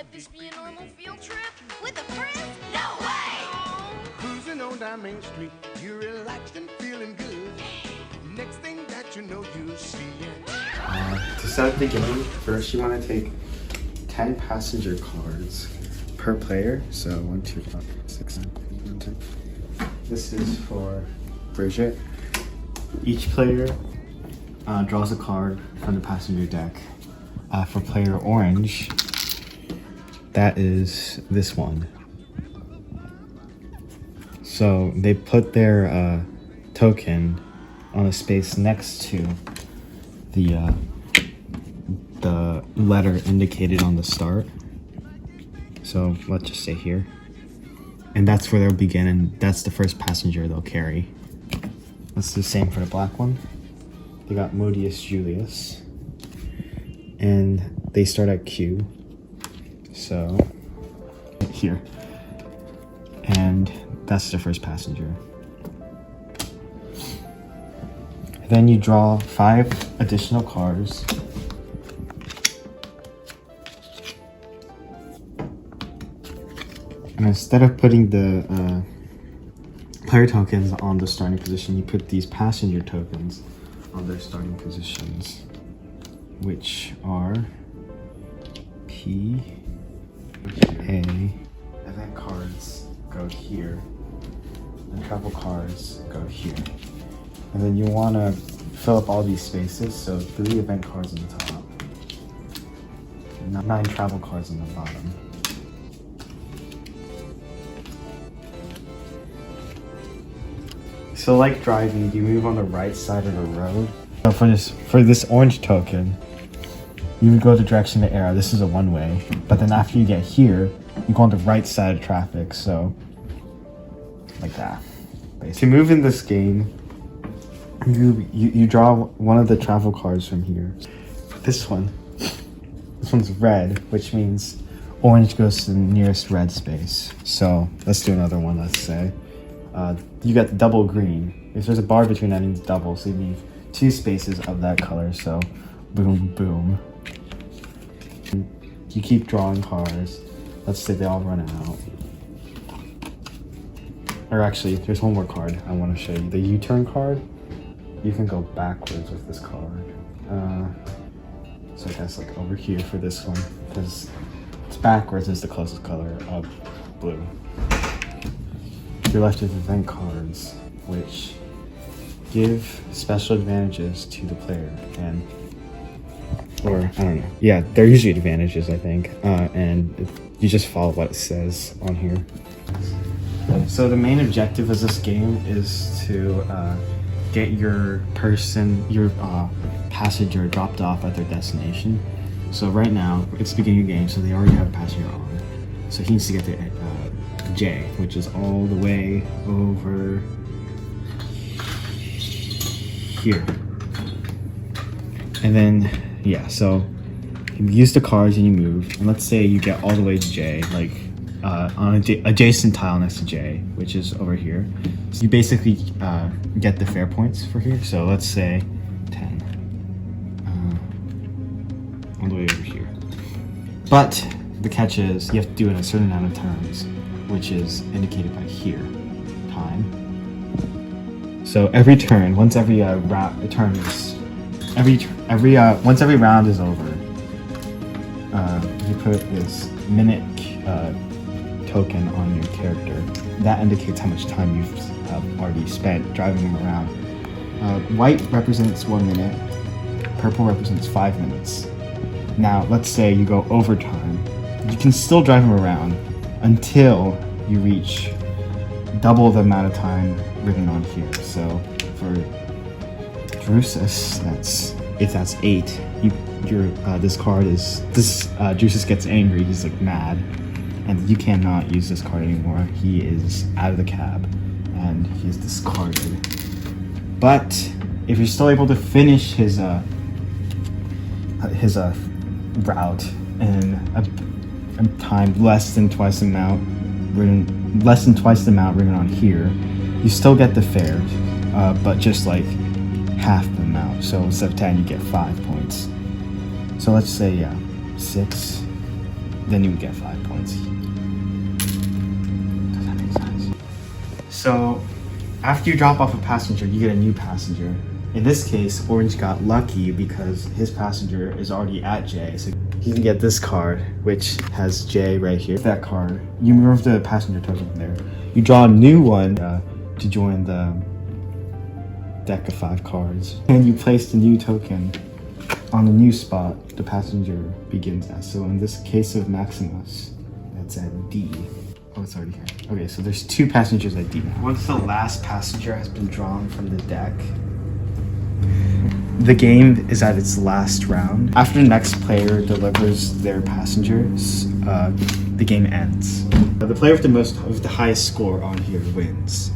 Could this be a normal field trip? With a friend? No way! Cruising on down Main Street, you're relaxed and feeling good. Next thing that you know, you're seeing. To start the game, first you want to take 10 passenger cards per player. So 1, 2, 5, 6, 7, 8, 9, 10. This is for Bridget. Each player draws a card from the passenger deck. For player orange, that is this one. So they put their token on a space next to the letter indicated on the start. So let's just say here. And that's where they'll begin, and that's the first passenger they'll carry. Let's do the same for the black one. They got Modius Julius. And they start at Q. So here. And that's the first passenger. Then you draw 5 additional cards. And instead of putting the player tokens on the starting position, you put these passenger tokens on their starting positions, which are P, A, event cards go here, and travel cards go here. And then you want to fill up all these spaces, so 3 event cards on the top, 9 travel cards on the bottom. So like driving, you move on the right side of the road. So for this orange token, you would go the direction of the arrow. This is a one-way, but then after you get here, you go on the right side of traffic. So like that. Basically. To move in this game, you draw one of the travel cards from here. This one's red, which means orange goes to the nearest red space. So let's do another one. Let's say you got the double green. If there's a bar between that, means double. So you need 2 spaces of that color. So boom, boom. You keep drawing cards. Let's say they all run out. Or actually, there's one more card I want to show you. The U-turn card. You can go backwards with this card. So I guess like over here for this one, because it's backwards is the closest color of blue. You're left with event cards, which give special advantages to the player, or I don't know. Yeah, they're usually advantages, I think, and you just follow what it says on here. So the main objective of this game is to get your passenger dropped off at their destination. So right now, it's the beginning of the game, so they already have a passenger on. So he needs to get to J, which is all the way over here. And then, yeah, so you use the cards and you move. And let's say you get all the way to J, like on adjacent tile next to J, which is over here. So you basically get the fare points for here. So let's say 10, all the way over here. But the catch is you have to do it in a certain amount of turns, which is indicated by here, time. So every turn, once every round is over, you put this minute token on your character. That indicates how much time you've already spent driving them around. White represents 1 minute, purple represents 5 minutes. Now, let's say you go overtime. You can still drive them around until you reach double the amount of time written on here. So for Drusus, if that's 8, Drusus gets angry. He's like mad, and you cannot use this card anymore. He is out of the cab, and he's discarded. But if you're still able to finish his route in a time less than twice the amount written on here, you still get the fare, but just like half the amount. So instead of 10, you get 5 points. So let's say 6, then you would get 5 points. Does that make sense? So, after you drop off a passenger, you get a new passenger. In this case, Orange got lucky because his passenger is already at J. So he can get this card, which has J right here. That card, you remove the passenger token there. You draw a new one to join the deck of 5 cards. And you place the new token on the new spot the passenger begins at. So in this case of Maximus, that's at D. Oh, it's already here. Okay, so there's 2 passengers at D now. Once the last passenger has been drawn from the deck, the game is at its last round. After the next player delivers their passengers, the game ends. The player with the highest score on here wins.